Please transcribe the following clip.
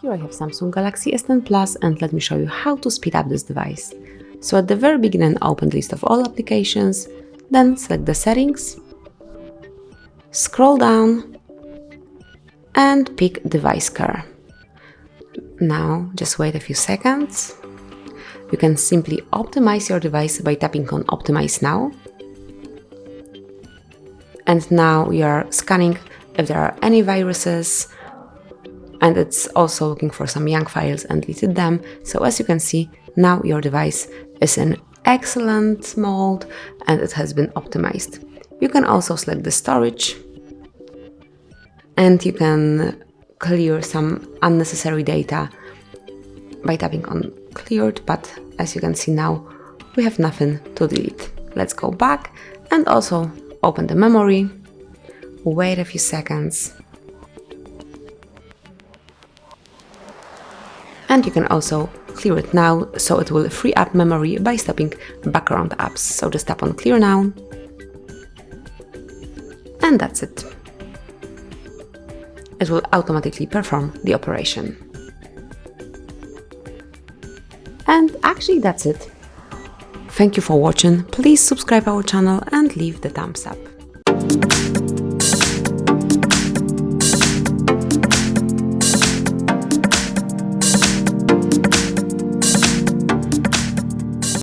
Here I have Samsung Galaxy S10 Plus, and let me show you how to speed up this device. So at the very beginning, open the list of all applications, then select the settings, scroll down and pick device care. Now just wait a few seconds. You can simply optimize your device by tapping on Optimize Now. And now you are scanning if there are any viruses, and it's also looking for some junk files and deleted them. So as you can see, now your device is in excellent mode and it has been optimized. You can also select the storage and you can clear some unnecessary data by tapping on cleared, but as you can see now, we have nothing to delete. Let's go back and also open the memory, wait a few seconds, and you can also clear it now, so it will free up memory by stopping background apps. So just tap on clear now, and that's it. It will automatically perform the operation. And actually that's it. Thank you for watching. Please subscribe our channel and leave the thumbs up.